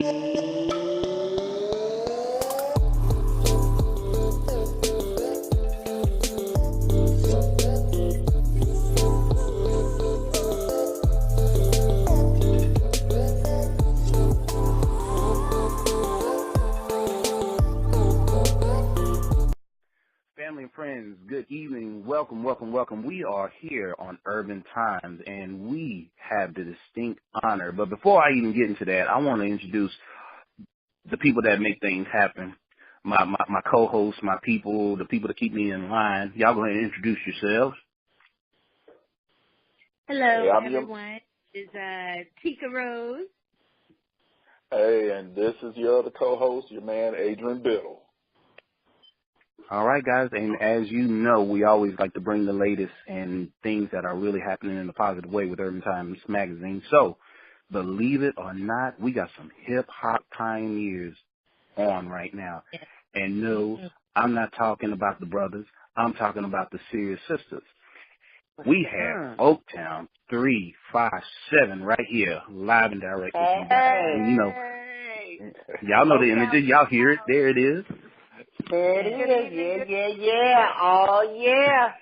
Family and friends, good evening. Welcome. We are here on Urban Tymes, and we have the distinct honor. But before I even get into that, I want to introduce the people that make things happen. My co-hosts, my people, the people that keep me in line. Y'all go ahead and introduce yourselves. Hello, everyone. This is Teka Rose. Hey, and this is your other co-host, your man, Adrian Bittle. All right, guys, and as you know, we always like to bring the latest and things that are really happening in a positive way with Urban Times magazine. So, believe it or not, we got some hip-hop pioneers on right now. And no, I'm not talking about the brothers. I'm talking about the Serious Sisters. We have Oaktown 357 right here, live and direct with you guys. And, you know, y'all know the energy. Y'all hear it. There it is. There it is. Yeah. Oh, yeah.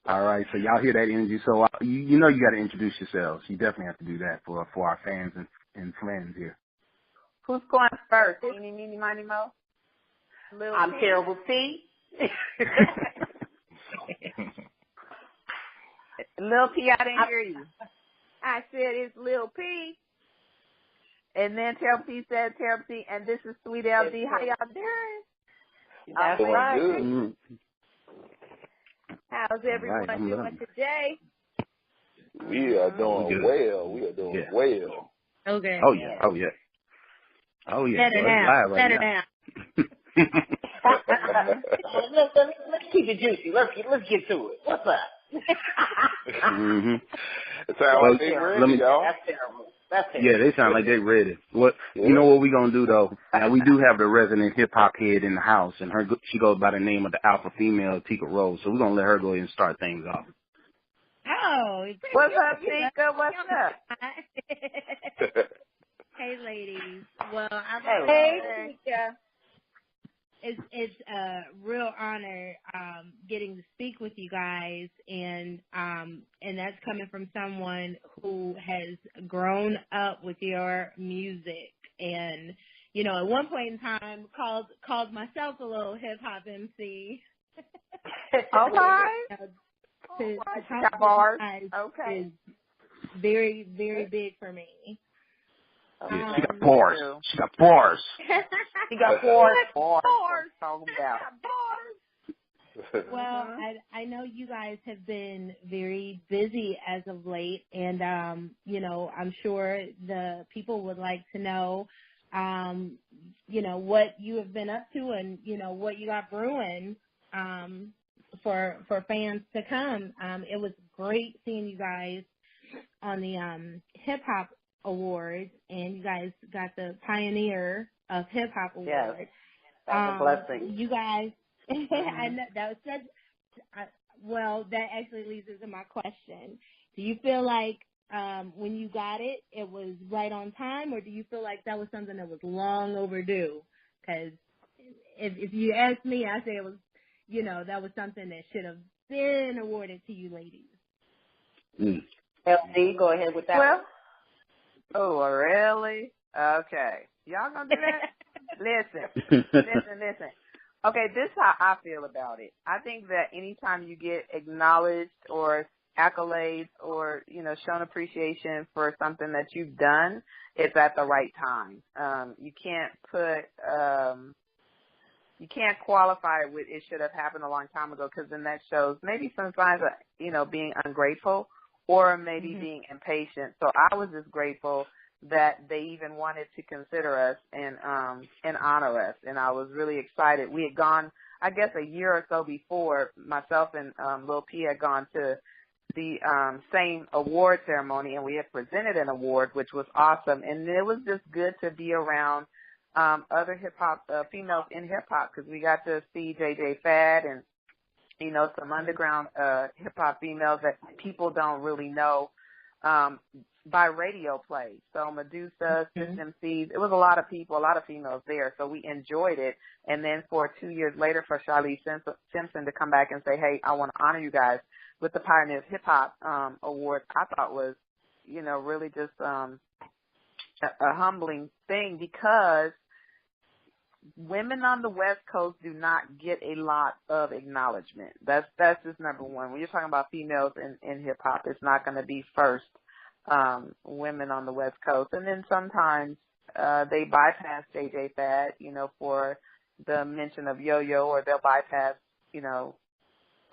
All right, so y'all hear that energy. So you know you got to introduce yourselves. You definitely have to do that for our fans and friends here. Who's going first? Eeny, meeny, miny, mo? I'm Terrible P. Lil P, I didn't hear you. I said it's Lil P. And then Terrible P said Terrible P, and this is Sweet LD. How y'all doing? That's right. Good. Mm-hmm. How's everyone doing today? We are doing well. We are doing well. Okay. Oh yeah. Better now. Let's keep it juicy. Let's get to it. What's up? Mm-hmm. It sounds like they ready, y'all. That's terrible. Yeah, they sound like they're ready. You know what we're going to do, though? Now, we do have the resident hip-hop head in the house, and she goes by the name of the alpha female, Teka Rose. So we're going to let her go ahead and start things off. Oh. What's up, Teka? What's up? Hey, ladies. Well, Hey, Teka. It's a real honor getting to speak with you guys, and that's coming from someone who has grown up with your music, and you know, at one point in time called myself a little hip hop MC. All right. To got bars. Okay. Is very, very big for me. Yeah, she got bars. She got bars. Talking about. Well, I know you guys have been very busy as of late, and you know, I'm sure the people would like to know, you know, what you have been up to, and you know what you got brewing for fans to come. It was great seeing you guys on the hip hop awards, and you guys got the Pioneer of Hip Hop Award. Yes, that's a blessing. You guys, I know that was such. Well, that actually leads into my question. Do you feel like when you got it, it was right on time, or do you feel like that was something that was long overdue? Because if you ask me, I say it was, you know, that was something that should have been awarded to you ladies. LD, go ahead with that. Well, oh, really? Okay. Y'all gonna do that? Listen. Okay, this is how I feel about it. I think that anytime you get acknowledged or accolades or, you know, shown appreciation for something that you've done, it's at the right time. You can't qualify it with it should have happened a long time ago, because then that shows maybe some signs of, you know, being ungrateful or maybe being impatient. So I was just grateful that they even wanted to consider us and honor us. And I was really excited. We had gone, I guess, a year or so before, myself and Lil P had gone to the same award ceremony, and we had presented an award, which was awesome. And it was just good to be around other hip-hop, females in hip-hop, because we got to see JJ Fad and, you know, some underground hip-hop females that people don't really know. by radio play. So Medusa, Sis MCs, it was a lot of people, a lot of females there. So we enjoyed it. And then for 2 years later for Charlize Simpson to come back and say, hey, I want to honor you guys with the Pioneer of Hip Hop Award, I thought was, you know, really just a humbling thing, because women on the West Coast do not get a lot of acknowledgement. That's just number one. When you're talking about females in hip hop, it's not going to be first women on the West Coast. And then sometimes they bypass JJ Fad, you know, for the mention of Yo-Yo, or they'll bypass, you know,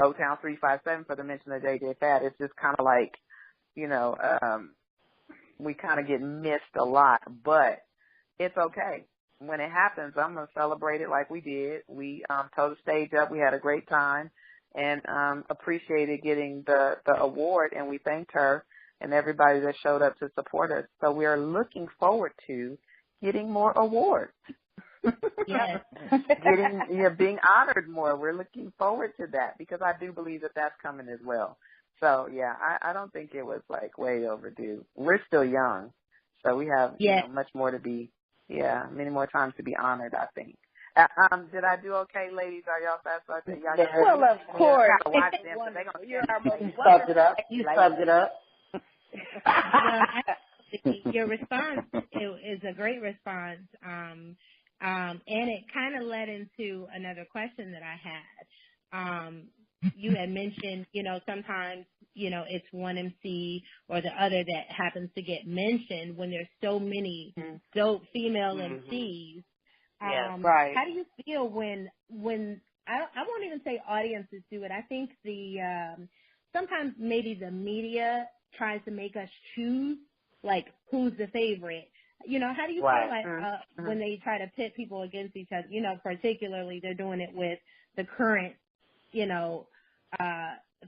Oaktown 357 for the mention of JJ Fad. It's just kind of like, you know, we kind of get missed a lot, but it's okay. When it happens, I'm going to celebrate it like we did. We tore the stage up. We had a great time and appreciated getting the award, and we thanked her and everybody that showed up to support us. So we are looking forward to getting more awards. Yes. Being honored more. We're looking forward to that, because I do believe that that's coming as well. So, yeah, I don't think it was, like, way overdue. We're still young, so we have you know, much more to be, many more times to be honored, I think. Did I do okay, ladies? Are y'all satisfied? Well, of course. You subbed it up. You subbed it up. Well, your response is a great response, and it kind of led into another question that I had. You had mentioned, you know, sometimes, you know, it's one MC or the other that happens to get mentioned when there's so many dope female MCs. Right. How do you feel when I won't even say audiences do it. I think sometimes maybe the media tries to make us choose, like, who's the favorite. You know, how do you feel like when they try to pit people against each other? You know, particularly they're doing it with the current, you know,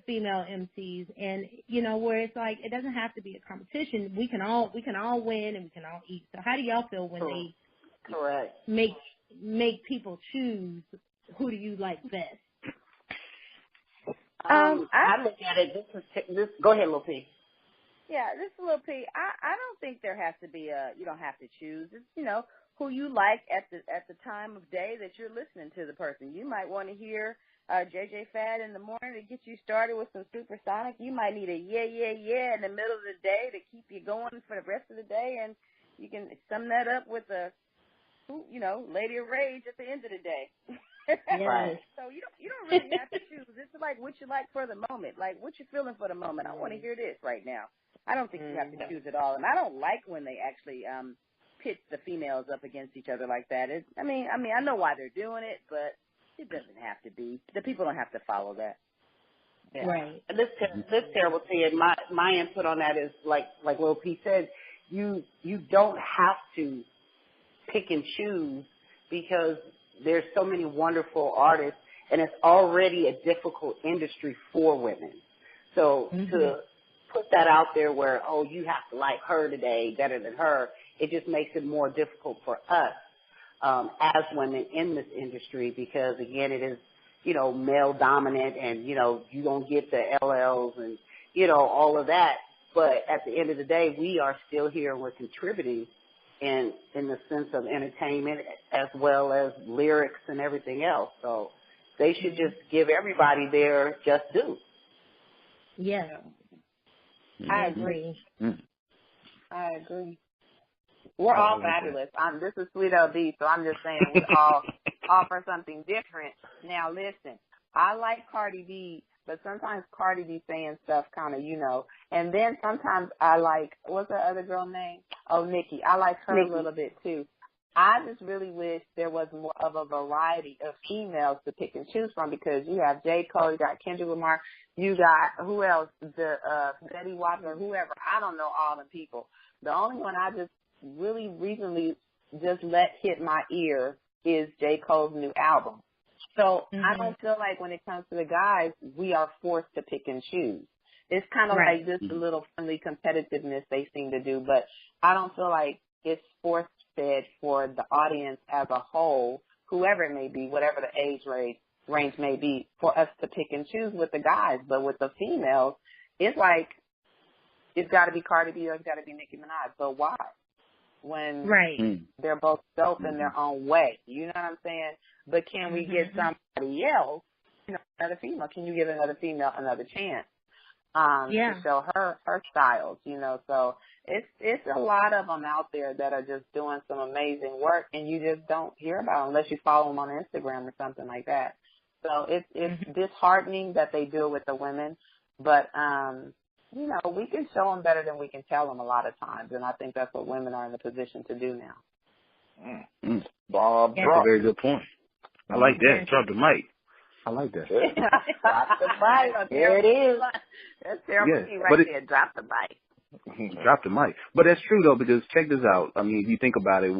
female MCs, and you know, where it's like it doesn't have to be a competition. We can all win and we can all eat. So how do y'all feel when they make people choose who do you like best? I look at it. This. Go ahead, Lil P. Yeah, this is Lil P. I don't think there has to be you don't have to choose. It's, you know, who you like at the time of day that you're listening to the person. You might want to hear JJ Fad in the morning to get you started with some Supersonic. You might need a yeah in the middle of the day to keep you going for the rest of the day, and you can sum that up with you know, Lady of Rage at the end of the day. Yes. So you don't really have to choose. It's like what you like for the moment, like what you're feeling for the moment. I want to hear this right now. I don't think you have to choose at all, and I don't like when they actually pit the females up against each other like that. I mean, I know why they're doing it, but it doesn't have to be. The people don't have to follow that. Yeah. Right. This terrible thing, and my input on that is like Lil P said, you don't have to pick and choose, because there's so many wonderful artists, and it's already a difficult industry for women. So to put that out there where, oh, you have to like her today better than her, it just makes it more difficult for us as women in this industry, because, again, it is, you know, male dominant, and, you know, you don't get the LLs and, you know, all of that. But at the end of the day, we are still here, and we're contributing in the sense of entertainment as well as lyrics and everything else. So they should just give everybody their just due. Yeah. I agree. I agree. We're all fabulous. This is Sweet LB, so I'm just saying we all offer something different. Now, listen, I like Cardi B, but sometimes Cardi B saying stuff kind of, you know, and then sometimes I like, what's the other girl name? Oh, Nikki. I like her a little bit, too. I just really wish there was more of a variety of females to pick and choose from, because you have J. Cole, you got Kendrick Lamar, you got, who else? Betty White, or whoever. I don't know all the people. The only one I just really recently just let hit my ear is J. Cole's new album. So I don't feel like when it comes to the guys, we are forced to pick and choose. It's kind of like this little friendly competitiveness they seem to do, but I don't feel like it's force-fed for the audience as a whole, whoever it may be, whatever the age range may be, for us to pick and choose with the guys. But with the females, it's like it's got to be Cardi B or it's got to be Nicki Minaj. But why? When they're both dope in their own way. You know what I'm saying? But can we get somebody else, another female? Can you give another female another chance to show her styles? So it's a lot of them out there that are just doing some amazing work, and you just don't hear about them unless you follow them on Instagram or something like that. So it's disheartening that they do it with the women, but we can show them better than we can tell them a lot of times, and I think that's what women are in the position to do now. Bob, that's a very good point. I like that. Drop the mic. I like that. Drop the mic. There it is. That's terrible right there. Drop the mic. Drop the mic. But that's true, though, because check this out. I mean, if you think about it,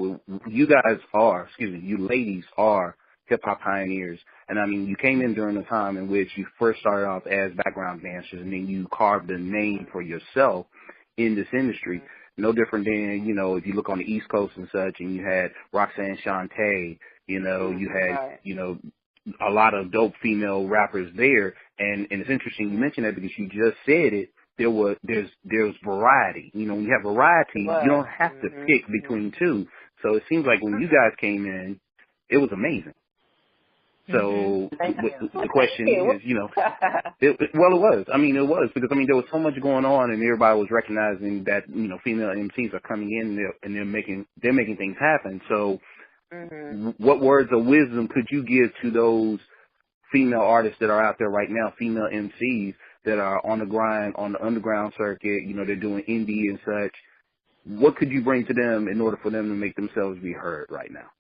you ladies are hip-hop pioneers. And, I mean, you came in during a time in which you first started off as background dancers, and then you carved a name for yourself in this industry. No different than, if you look on the East Coast and such, and you had Roxanne Shante, you had, a lot of dope female rappers there. And it's interesting you mentioned that because you just said it. There's variety. When you have variety, you don't have to pick between two. So it seems like when you guys came in, it was amazing. So the question is, it was. I mean, it was because there was so much going on, and everybody was recognizing that female MCs are coming in and they're making things happen. So, what words of wisdom could you give to those female artists that are out there right now, female MCs that are on the grind on the underground circuit? They're doing indie and such. What could you bring to them in order for them to make themselves be heard right now?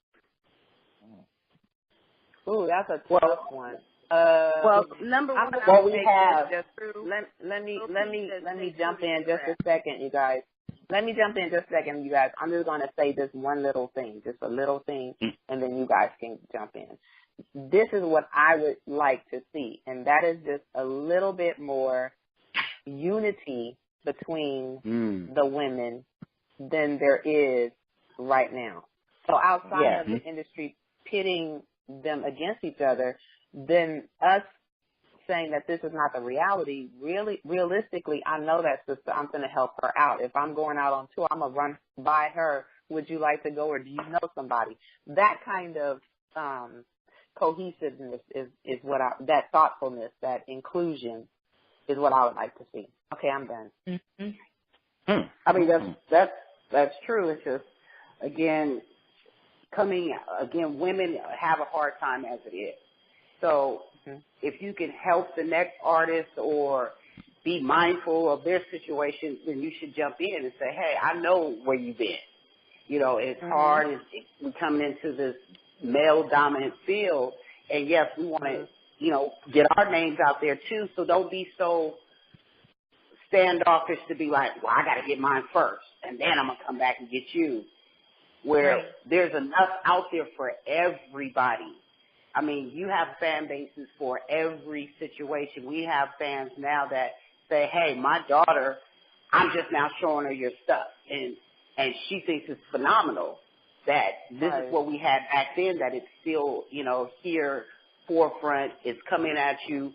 Ooh, that's a tough one. Number one, we have. Let me jump in just a second, you guys. I'm just going to say this one little thing, just a little thing, and then you guys can jump in. This is what I would like to see, and that is just a little bit more unity between the women than there is right now. So outside of the industry pitting them against each other, then us saying that this is not the reality, realistically, I know that sister, I'm going to help her out. If I'm going out on tour, I'm going to run by her. Would you like to go, or do you know somebody? That kind of cohesiveness is what that thoughtfulness, that inclusion is what I would like to see. Okay, I'm done. I mean, that's true. It's just, women have a hard time as it is. So if you can help the next artist or be mindful of their situation, then you should jump in and say, hey, I know where you've been. It's hard. We're coming into this male-dominant field. And, yes, we want to, get our names out there, too. So don't be so standoffish to be like, well, I got to get mine first, and then I'm going to come back and get you. Where there's enough out there for everybody. I mean, you have fan bases for every situation. We have fans now that say, hey, my daughter, I'm just now showing her your stuff. And she thinks it's phenomenal that this is what we had back then, that it's still, here, forefront. It's coming at you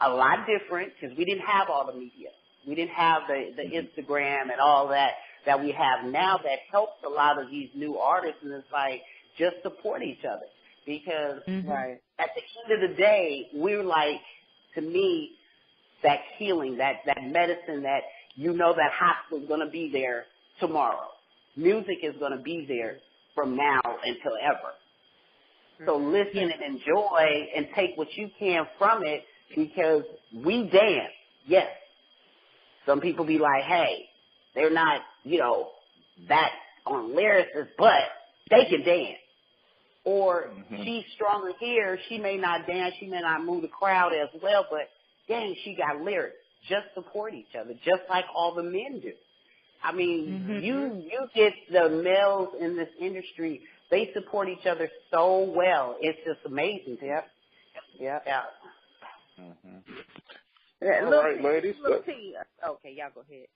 a lot different because we didn't have all the media. We didn't have the Instagram and all that we have now that helps a lot of these new artists. And it's like, just support each other. Because at the end of the day, we're like, to me, that healing, that medicine that that hospital's going to be there tomorrow. Music is going to be there from now until ever. So listen and enjoy and take what you can from it, because we dance. Yes. Some people be like, hey, they're not, that on lyricists, but they can dance. Or she's stronger here. She may not dance. She may not move the crowd as well, but dang, she got lyrics. Just support each other, just like all the men do. I mean, you get the males in this industry, they support each other so well. It's just amazing. Yeah. All right, ladies. Okay, y'all go ahead.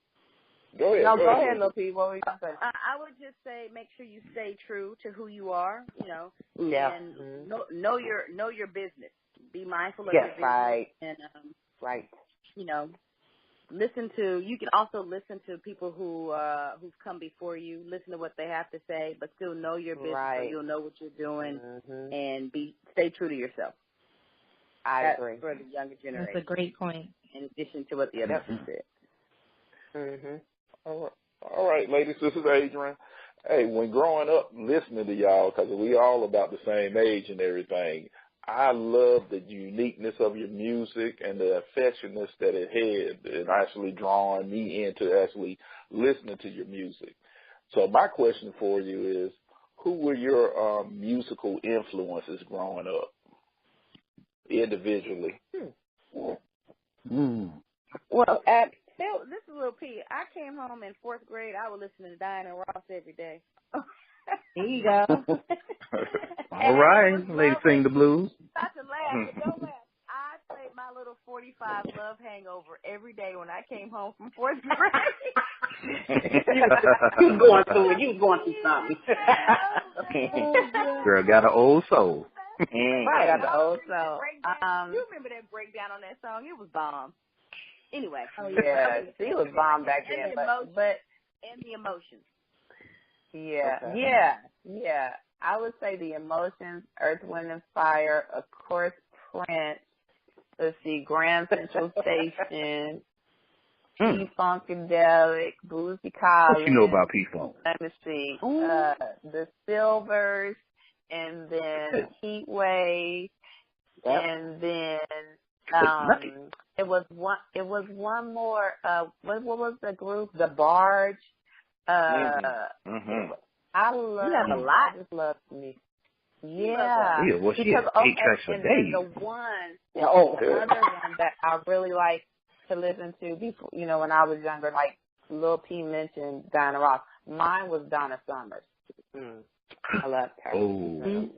Go ahead. No, go ahead, Lil P. What were you going to say? I would just say make sure you stay true to who you are, Yeah. and know your business. Be mindful of your business. Right. And, right. You can also listen to people who've come before you, listen to what they have to say, but still know your business, so you'll know what you're doing, and stay true to yourself. I agree. For the younger generation. That's a great point. In addition to what the others said. All right, ladies, this is Adrian. Hey, when growing up listening to y'all, because we all about the same age and everything, I love the uniqueness of your music and the affectionateness that it had and actually drawing me into actually listening to your music. So my question for you is, who were your musical influences growing up, individually? Well, this is Lil P. I came home in 4th grade. I was listening to Diana Ross every day. There you go. All right, lady, sing the blues. Not to laugh, but don't laugh. I played my little 45 Love Hangover every day when I came home from 4th grade. You was going through something. Girl got an old soul. I got the old soul. You remember that breakdown on that song? It was bomb. Anyway. Yeah, she was bomb back then. But and the emotions. Yeah. I would say the emotions, Earth, Wind, and Fire, of course, Prince. Let's see, Grand Central Station, P-Funkadelic, Boozy Collins. What you know about P-Funk? Let me see, the Silvers, and then Heat Wave, and then it was one more. What was the group? The Barge. I love. You have a lot. I just love me. Yeah. Well, she has 8 tracks a day. The other one that I really like to listen to before, when I was younger, like Lil P mentioned Diana Ross. Mine was Donna Summers. I loved her. Oh.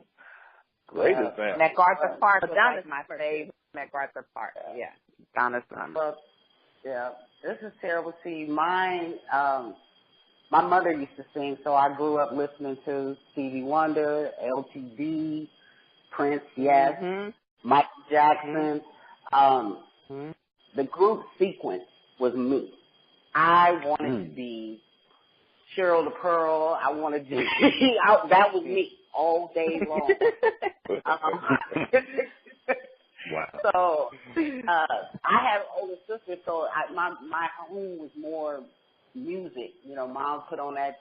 Great example. MacArthur Park was like my favorite. MacArthur Park. Yeah. Donna Summers. This is terrible. See, mine, my mother used to sing, so I grew up listening to Stevie Wonder, LTD, Prince, Michael Jackson. The group sequence was me. I wanted to be Cheryl the Pearl. I wanted to be, that was me all day long. Wow. So, I had an older sister, so my home was more music. Mom put on that,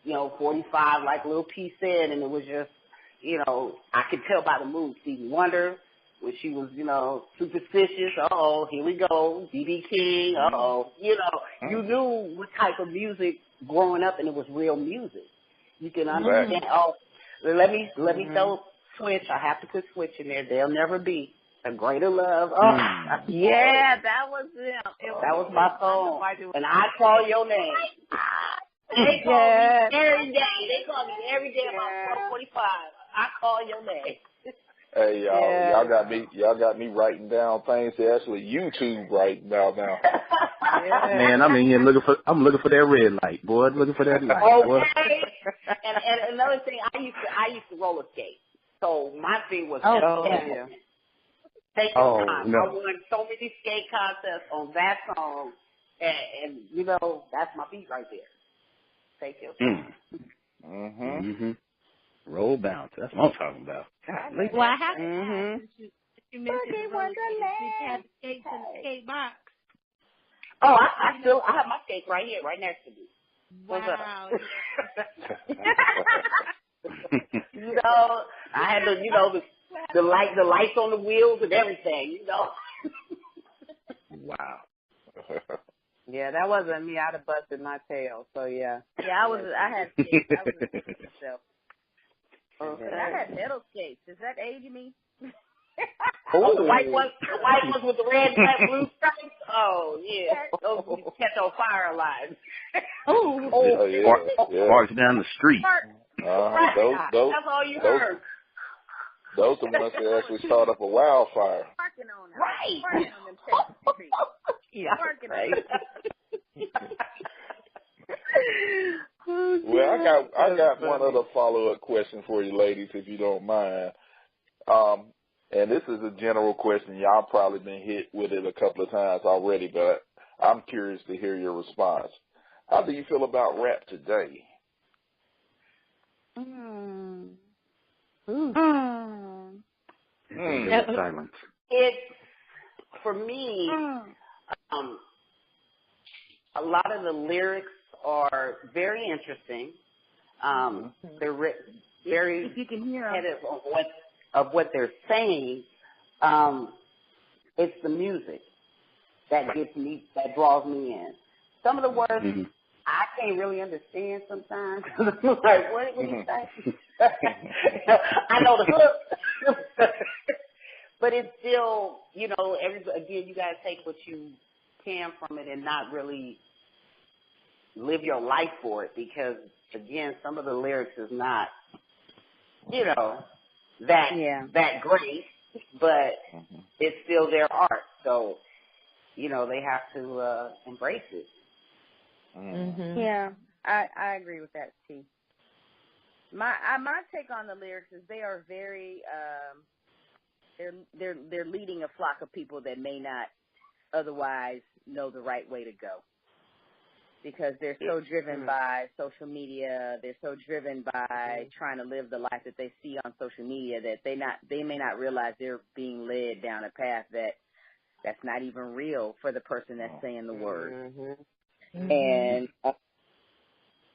45, like Lil P said, and it was just, I could tell by the mood. Stevie Wonder, when she was, superstitious, here we go. B.B. King, you knew what type of music growing up, and it was real music. You can understand, let me throw Switch. I have to put Switch in there. There'll never be a greater love. Yeah, that was them. That was my song. And I call your name. They call me every day. They call me every day about 4:45. I call your name. Hey y'all got me writing down things to actually YouTube right now. Man, I'm in here looking for that red light, boy. Looking for that light. Boy. And another thing, I used to roller skate. So my thing was take your time. No. I won so many skate contests on that song, and that's my beat right there. Take your time. Roll bounce. That's what I'm talking about. God, well, I have to ask, you mentioned the roller skates. Did you have the skates in the skate box? Oh, I have my skates right here, right next to me. Wow. I had the lights on the wheels and everything, Wow. Yeah, that wasn't me. I'd have busted my tail. So yeah. Yeah, I had skates. I was myself. Okay. I had metal skates. Does that age me? The white ones with the red, black, blue stripes. Oh yeah, those would catch on fire alive. March down the street. Right. That's all you heard. Those are the ones that actually start up a wildfire. Parking on them. Right. Parking on them Texas streets. Yeah. Parking on them. Well, I got one other follow-up question for you, ladies, if you don't mind. And this is a general question. Y'all probably been hit with it a couple of times already, but I'm curious to hear your response. How do you feel about rap today? Silence. It, for me, a lot of the lyrics are very interesting. They're very if you can hear repetitive of what they're saying. It's the music that gets me, that draws me in. Some of the words I can't really understand sometimes. I'm like, what are you saying? I know the hook, but it's still, you know, again, you guys take what you can from it and not really live your life for it, because again, some of the lyrics is not, you know, that great, but it's still their art. So, you know, they have to embrace it. Yeah, I agree with that, T. My take on the lyrics is they are very they're leading a flock of people that may not otherwise know the right way to go, because they're so driven by social media. They're so driven by trying to live the life that they see on social media that they may not realize they're being led down a path that's not even real for the person that's saying the words. And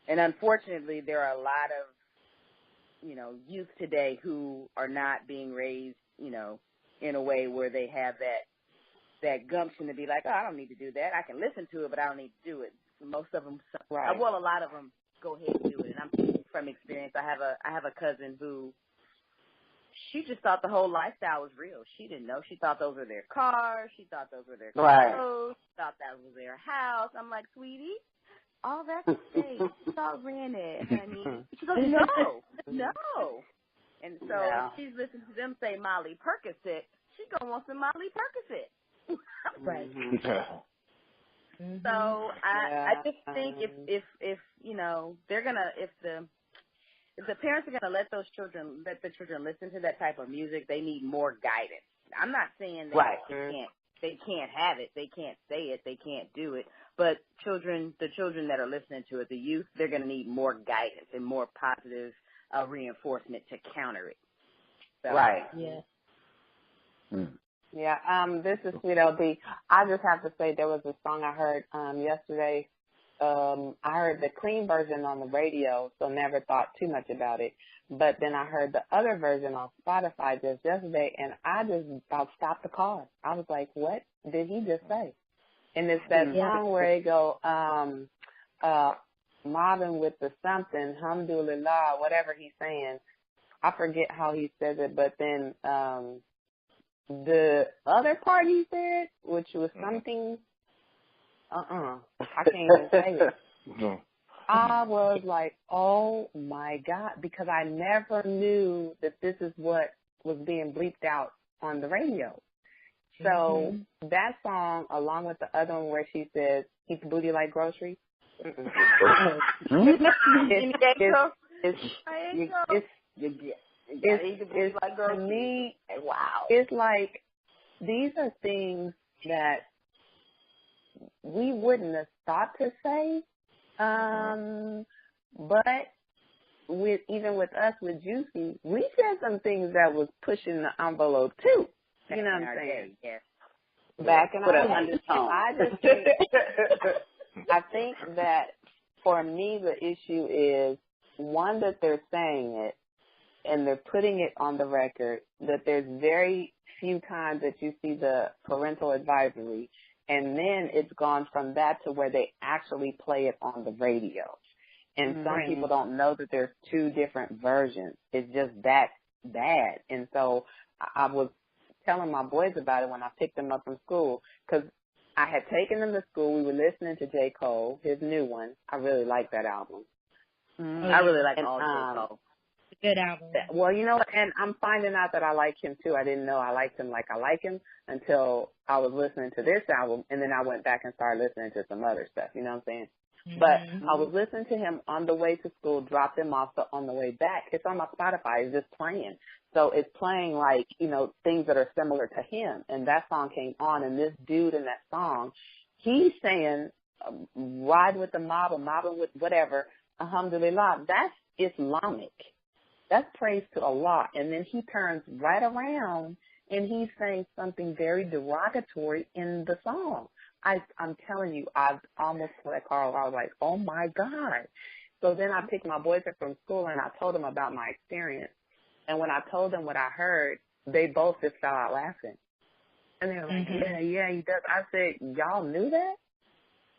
unfortunately, there are a lot of, you know, youth today who are not being raised, you know, in a way where they have that gumption to be like, oh, I don't need to do that. I can listen to it, but I don't need to do it. Most of them, well, a lot of them go ahead and do it. And I'm speaking from experience. I have a cousin who, she just thought the whole lifestyle was real. She didn't know. She thought those were their cars. She thought those were their clothes. She thought that was their house. I'm like, sweetie, all that's fake. It's all rented, honey. She goes, no. And so she's listening to them say Molly Percocet. She's going to want some Molly Percocet. Right. So I just think if you know, they're going to, if the parents are going to let the children listen to that type of music, they need more guidance. I'm not saying that they can't have it, they can't say it, they can't do it. But the children that are listening to it, the youth, they're going to need more guidance and more positive reinforcement to counter it. So, This is Sweet LB. I just have to say there was a song I heard yesterday. I heard the clean version on the radio, so never thought too much about it. But then I heard the other version on Spotify just yesterday, and I just about stopped the car. I was like, what did he just say? And it's that song where they go, mobbing with the something, alhamdulillah, whatever he's saying. I forget how he says it, but then the other part he said, which was something, I can't even say it. I was like, oh my God, because I never knew that this is what was being bleeped out on the radio. So that song, along with the other one where she says, eat the booty like groceries. To me, it's like, these are things that we wouldn't have thought to say, but even with us, with Juicy, we said some things that was pushing the envelope too. You know what I'm saying? Yes. Back in our undertone. I think that for me the issue is, one, that they're saying it and they're putting it on the record, that there's very few times that you see the parental advisory, and then it's gone from that to where they actually play it on the radio. And some people don't know that there's two different versions. It's just that bad. And so I was telling my boys about it when I picked them up from school, because I had taken them to school. We were listening to J. Cole, his new one. I really like that album. I really like all J. Cole. Good album. Well, you know what? And I'm finding out that I like him too. I didn't know I liked him like I like him until I was listening to this album, and then I went back and started listening to some other stuff. You know what I'm saying? But I was listening to him on the way to school, dropped him off, so on the way back, it's on my Spotify. It's just playing. So it's playing like, you know, things that are similar to him. And that song came on, and this dude in that song, he's saying, ride with the mob or mobbing with whatever, alhamdulillah, that's Islamic. That's praise to Allah. And then he turns right around and he's saying something very derogatory in the song. I'm telling you, I almost told that Carl, I was like, oh my God. So then I picked my boys up from school and I told them about my experience. And when I told them what I heard, they both just fell out laughing. And they were like, yeah, he does. I said, y'all knew that?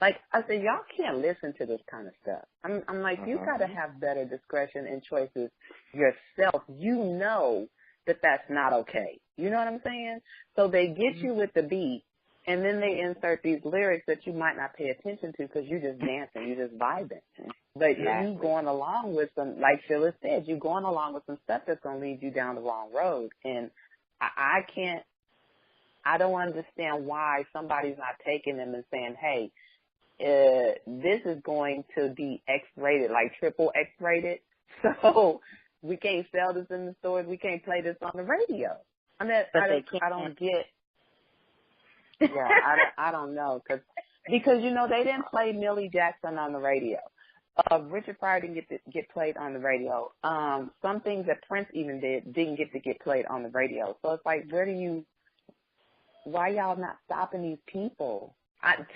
Like, I said, y'all can't listen to this kind of stuff. I'm like, you got to have better discretion and choices yourself. You know that that's not okay. You know what I'm saying? So they get you with the beat, and then they insert these lyrics that you might not pay attention to because you're just dancing, you're just vibing. But you going along with some, like Phyllis said, you going along with some stuff that's going to lead you down the wrong road. And I don't understand why somebody's not taking them and saying, hey, this is going to be X-rated, like triple X-rated. So we can't sell this in the stores. We can't play this on the radio. I don't get. Yeah, I don't know because you know they didn't play Millie Jackson on the radio. Richard Pryor didn't get played on the radio. Some things that Prince even didn't get played on the radio. So it's like, why y'all not stopping these people?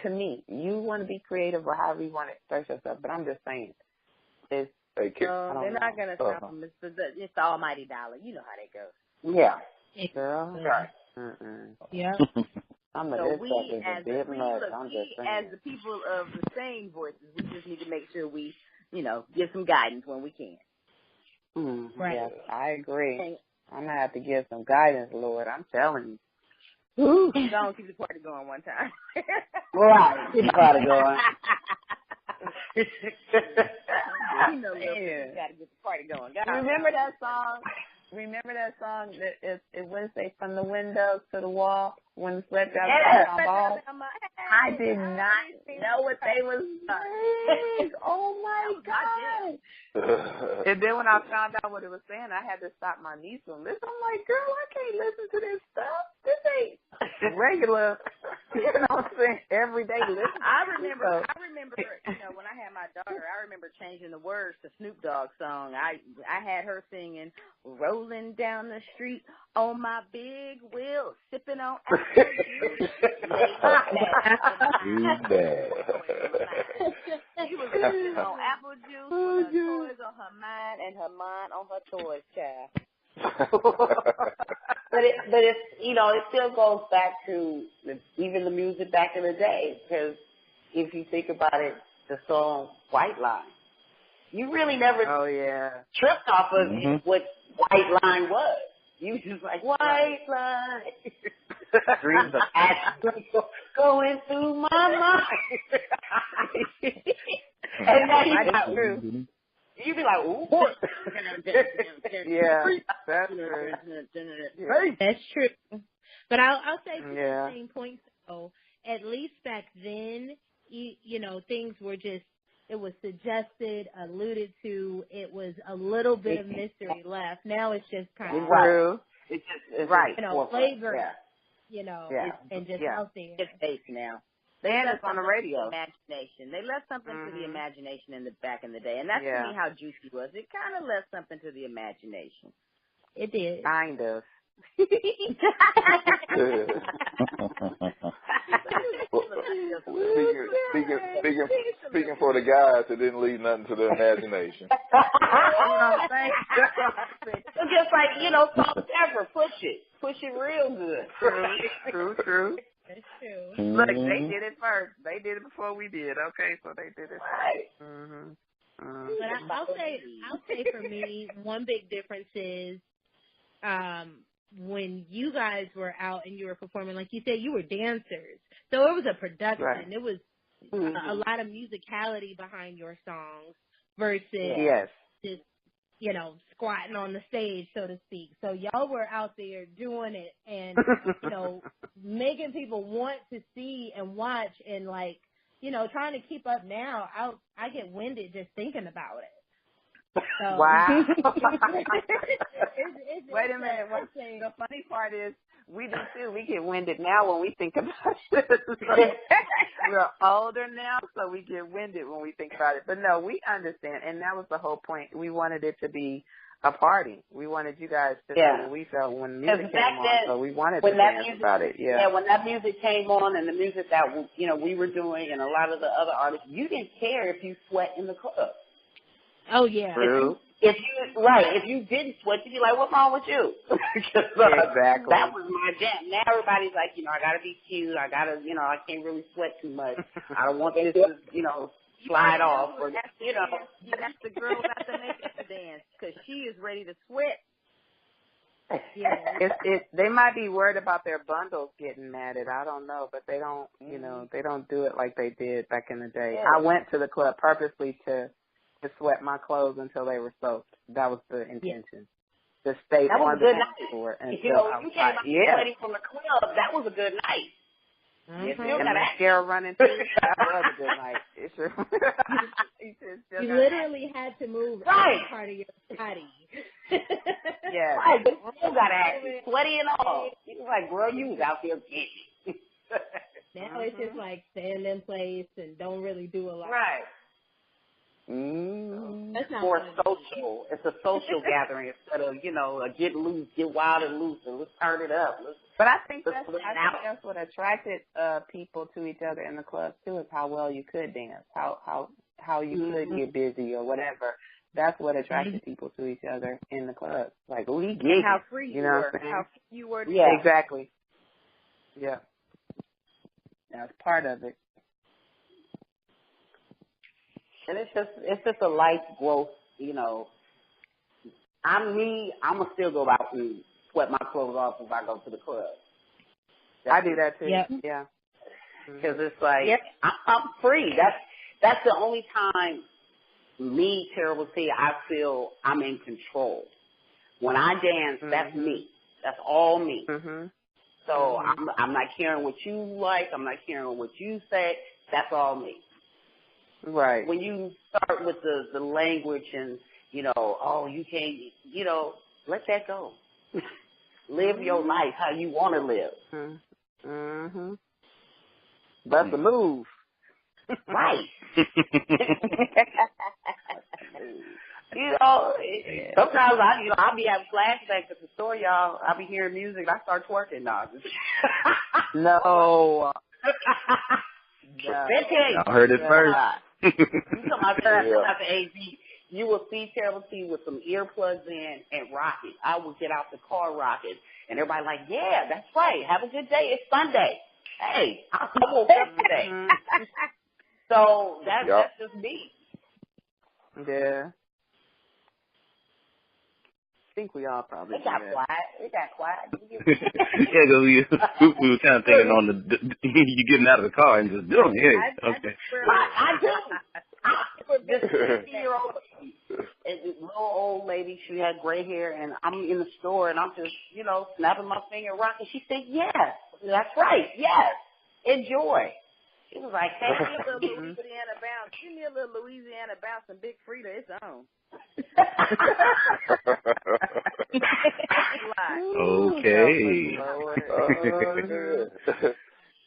To me, you want to be creative or however you want to express yourself, but I'm just saying, they're not going to stop them. It's the almighty dollar. You know how that goes. Yeah. Girl. Right. Yeah. So we, as the people of the same voices, we just need to make sure we, give some guidance when we can. Right. Yes, I agree. I'm going to have to give some guidance, Lord. I'm telling you. Don't keep the party going one time. Right. Keep the party going. You know, you got to get the party going. Remember that song? That it would say from the window to the wall when the sweat drops on balls. I did not know what they was saying. Oh my God. And then when I found out what it was saying, I had to stop my niece from listening. I'm like, girl, I can't listen to this stuff. This ain't regular, you know what I'm saying, everyday listening. I remember, when I had my daughter, I remember changing the words to Snoop Dogg's song. I had her singing, rolling down the street on my big wheel, sipping on apple juice. She was sipping on apple juice with her toys on her mind and her mind on her toys, child. But it's it still goes back to even the music back in the day, because if you think about it, the song White Line, you really never tripped off of what White Line was. You just like, white line. Dreams of passion going through my mind. And that's true. You'd be like, ooh. Yeah, that's true. That's true. But I'll say to the same point, though, at least back then, things were just, it was suggested, alluded to. It was a little bit of mystery left. Now it's just kind of true. It's just flavor. Yeah. And just out there. It's base now. They had us on the radio. Imagination. They left something to the imagination back in the day, and that's to me how Juicy was. It kind of left something to the imagination. It did. Kind of. Speaking for the guys, it didn't leave nothing to the imagination. It's just like, salt and pepper, push it real good. True. That's true. Look, they did it first. They did it before we did. Okay, so they did it first. But I'll say for me, one big difference is when you guys were out and you were performing, like you said, you were dancers. So it was a production. Right. It was a lot of musicality behind your songs versus just, squatting on the stage, so to speak. So y'all were out there doing it and, making people want to see and watch and trying to keep up now. I get winded just thinking about it. So, wow. it's Wait a minute. The funny part is We do too. We get winded now when we think about it. We're older now, so we get winded when we think about it. But no, we understand, and that was the whole point. We wanted it to be a party. We wanted you guys to feel what we felt when music came on, so we wanted to dance about it. Yeah, when that music came on and the music that we were doing and a lot of the other artists, you didn't care if you sweat in the club. Oh yeah. True. If you didn't sweat, you'd be like, "What's wrong with you?" Exactly. That was my jam. Now everybody's like, I gotta be cute. I gotta, I can't really sweat too much. I don't want this to, slide off. Or, that's the girl got to make us dance because she is ready to sweat. Yeah. They might be worried about their bundles getting matted. I don't know, but they don't. They don't do it like they did back in the day. Yeah. I went to the club purposely to sweat my clothes until they were soaked. That was the intention. To stay on the dance floor until you came out sweating from the club. That was a good night. Mm-hmm. And mascara running through. That was a good night. It sure. You literally had to move every part of your body. Yeah. Right. You still got to act sweaty and all. He was like, girl, you was out there getting. Now it's just like stand in place and don't really do a lot. Right. That's not more funny. social. It's a social gathering instead of, get loose, get wild and loose, and let's turn it up. But I think that's what attracted people to each other in the club too, is how well you could dance, how you could get busy or whatever. That's what attracted people to each other in the club. Like, we get and how free you were. How free you were. Yeah, exactly. Yeah, that's part of it. And it's just a life growth, I'm gonna still go out and sweat my clothes off if I go to the club. I do that too. Yep. Yeah. Because it's like I'm free. That's the only time me, Terrible T, I feel I'm in control. When I dance, that's me. That's all me. Mm-hmm. So I'm not caring what you like. I'm not caring what you say. That's all me. Right. When you start with the language and, you can't, let that go. Live your life how you want to live. Mm-hmm. That's the move. Right. Sometimes I'll be having flashbacks at the store, y'all. I'll be hearing music. I start twerking now. No. I heard it first. You come out there after AV, you will see Terrible T with some earplugs in and rocking. I will get out the car rocking, and everybody like, yeah, that's right. Have a good day. It's Sunday. Hey, I woke up today. So that's just me. Yeah. I think we all probably It got quiet. Yeah, we were kind of thinking on you getting out of the car and just doing it. Okay. I do. This 50-year-old little old lady, she had gray hair, and I'm in the store, and I'm just, snapping my finger, rocking. She said, yes, that's right, yes, enjoy. She was like, hey. Give me a little Louisiana bounce. Give me a little Louisiana bounce and Big Frida, it's on. Okay.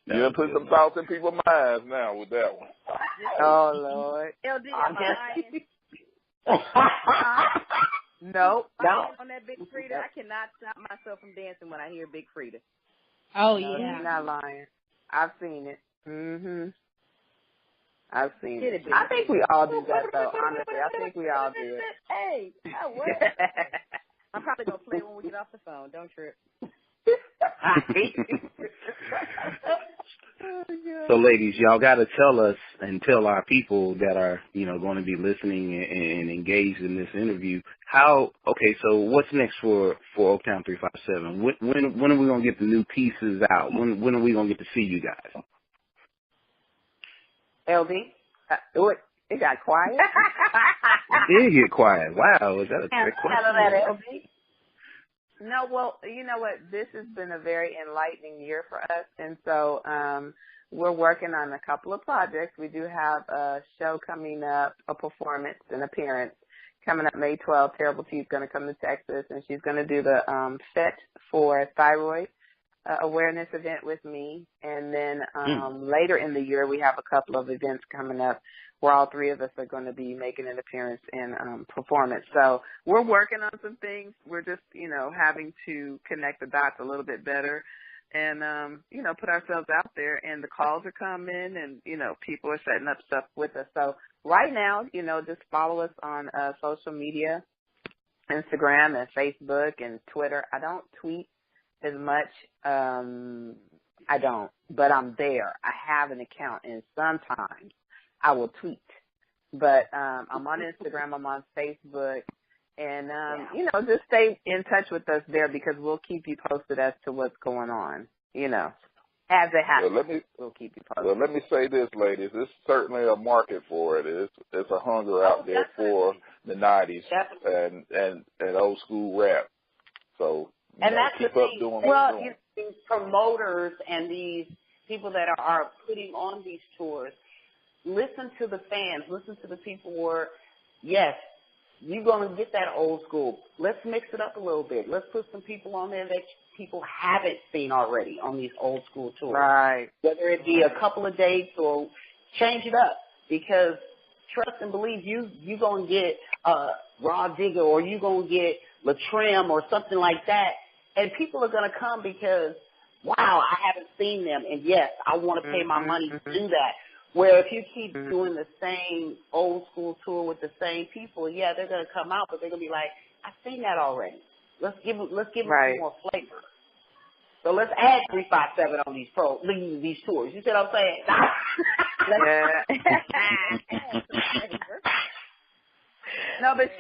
You done put some thoughts in people's minds now with that one. Oh, Lord. LD, am I lying? Nope. On that Big Frida, I cannot stop myself from dancing when I hear Big Frida. Oh, no, yeah. You're not lying. I've seen it. Mm-hmm. I've seen it. Big I think we all do that, though, honestly. I think we all do it. Hey, what? I'm probably going to play when we get off the phone. Don't trip. So, ladies, y'all got to tell us and tell our people that are, going to be listening and engaged in this interview. So what's next for Oaktown 357? When are we going to get the new pieces out? When are we going to get to see you guys? LD? It got quiet? It did get quiet. Wow, is that a trick question? No, well, you know what? This has been a very enlightening year for us, and so we're working on a couple of projects. We do have a show coming up, a performance, an appearance coming up May 12th. Terrible T is going to come to Texas, and she's going to do the FET for thyroid. awareness event with me. And then later in the year, we have a couple of events coming up where all three of us are going to be making an appearance in performance. So we're working on some things. We're just, having to connect the dots a little bit better and, put ourselves out there. And the calls are coming and, people are setting up stuff with us. So right now, just follow us on social media, Instagram and Facebook and Twitter. I don't tweet as much. I don't, but I'm there. I have an account, and sometimes I will tweet. But I'm on Instagram, I'm on Facebook, and, just stay in touch with us there because we'll keep you posted as to what's going on, as it happens. We'll keep you posted. Well, let me say this, ladies. There's certainly a market for it. It's a hunger out there for the 90s and old school rap. So, and that's keep the up thing. doing Well, these promoters and these people that are putting on these tours, listen to the fans. Listen to the people where, yes, you're going to get that old school. Let's mix it up a little bit. Let's put some people on there that people haven't seen already on these old school tours. Right. Whether it be a couple of dates or change it up. Because trust and believe you're going to get Raw Digger or you're going to get Latrim or something like that. And people are going to come because, wow, I haven't seen them. And, yes, I want to pay my money to do that. Where if you keep doing the same old school tour with the same people, yeah, they're going to come out, but they're going to be like, I've seen that already. Let's give them some more flavor. So let's add 357 on these tours. You see what I'm saying? No, but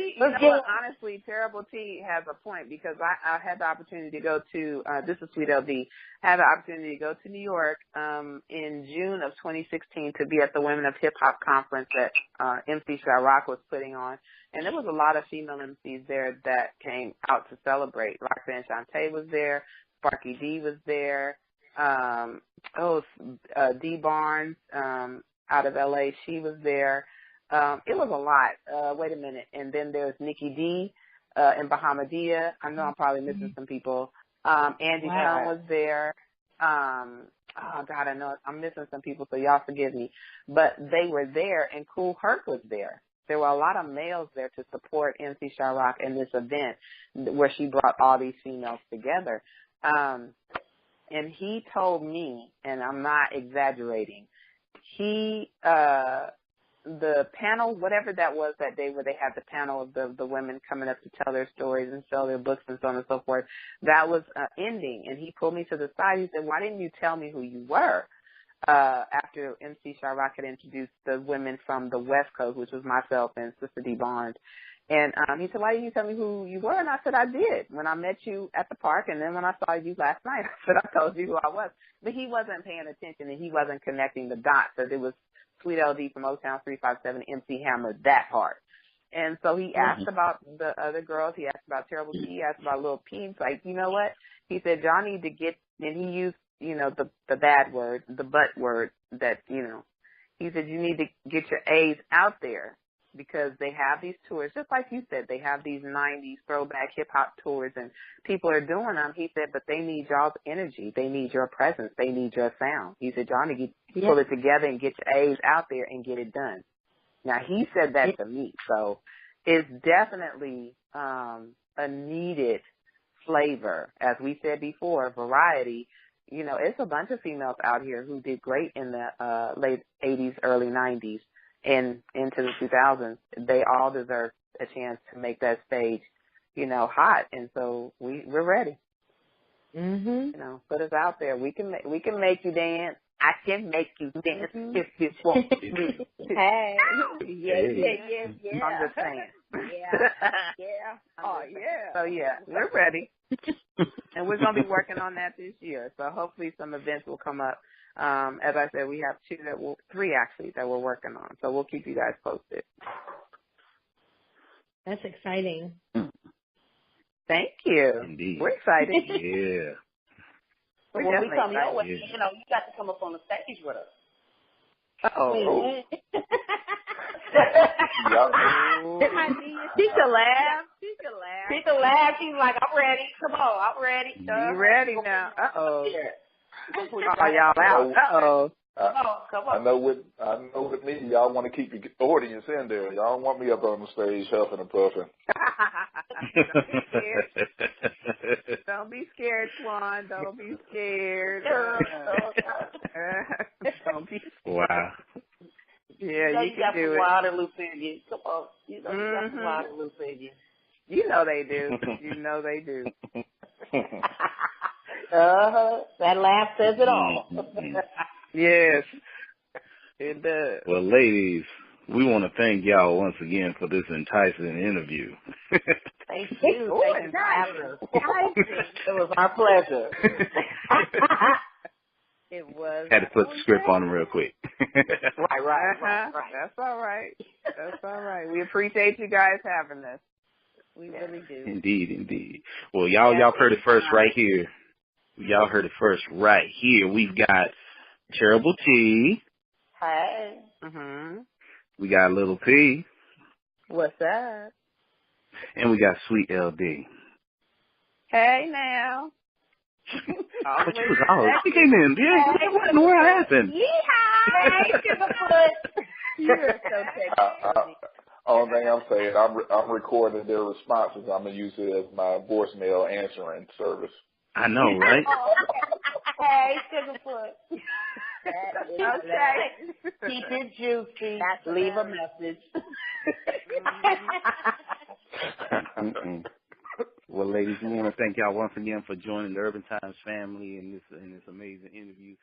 honestly, Terrible T has a point because I had the opportunity to go to, this is Sweet LD, had the opportunity to go to New York in June of 2016 to be at the Women of Hip Hop conference that MC Shyrock was putting on. And there was a lot of female MCs there that came out to celebrate. Roxanne Shante was there. Sparky D was there. D Barnes out of LA, she was there. It was a lot. Wait a minute. And then there's Nikki D and Bahamadia. I know I'm probably missing some people. Angie Brown was there. Oh, God, I know I'm missing some people, so y'all forgive me. But they were there, and Kool Herc was there. There were a lot of males there to support MC Shyrock in this event where she brought all these females together. And he told me, and I'm not exaggerating, the panel, whatever that was that day where they had the panel of the women coming up to tell their stories and sell their books and so on and so forth, that was ending. And he pulled me to the side. He said, why didn't you tell me who you were? After MC Shyrock had introduced the women from the West Coast, which was myself and Sister D. Barnes. And he said, why didn't you tell me who you were? And I said, I did. When I met you at the park and then when I saw you last night, I said, I told you who I was. But he wasn't paying attention and he wasn't connecting the dots. So it was Sweet LD from Oaktown 357, MC Hammer, that part. And so he asked about the other girls. He asked about Terrible T. He asked about Lil P. He's like, you know what? He said, y'all need to get, and he used, the bad word, the butt word that, he said, you need to get your A's out there because they have these tours, just like you said, they have these 90s throwback hip-hop tours and people are doing them. He said, but they need y'all's energy. They need your presence. They need your sound. He said, y'all need to pull it together and get your A's out there and get it done. Now, he said that to me. So it's definitely a needed flavor. As we said before, variety. It's a bunch of females out here who did great in the late 80s, early 90s, and into the 2000s. They all deserve a chance to make that stage, hot. And so we're ready. Put us out there. We can make you dance. I can make you dance if you want to. Hey. Yeah. I'm just saying. Yeah. Oh, yeah. So, yeah, we're ready. And we're going to be working on that this year. So hopefully some events will come up. As I said, we have three actually that we're working on. So we'll keep you guys posted. That's exciting. Thank you. Indeed. We're excited. Yeah. So when we come your way, you got to come up on the stage with us. Oh. She can laugh. She laugh. Teka laughed. She's like, I'm ready. Come on, I'm ready. You ready now? Uh-oh. Yeah. Oh, y'all out. Uh-oh. Come on. I know with me, y'all want to keep your audience in there. Y'all don't want me up on the stage huffing and puffing. Don't be scared, Swan. Don't be scared. Don't be scared. Wow. Yeah, you can do it. Waterloo in you. Come on. You know you got the Waterloo in you. You know they do. You know they do. That laugh says it all. Yes, it does. Well, ladies, we want to thank y'all once again for this enticing interview. Thank you. Thank you for having us. It was our pleasure. It was. Had to put the script on them real quick. Right. That's all right. That's all right. We appreciate you guys having us. We really do. Indeed. Well, y'all heard it first right here. Y'all heard it first right here. We've got Terrible T. Hey. We got Little P. What's up? And we got Sweet LD. Hey now. She came in. Yeah, what in the world happened? Yeehaw! Hey, Sugarfoot. You're so technical. Only thing I'm saying, I'm recording their responses. I'm gonna use it as my voicemail answering service. I know, right? Hey, Sugarfoot. Okay. Keep it juicy. Leave a message. Well, ladies, we want to thank y'all once again for joining the Urban Times family in this amazing interview.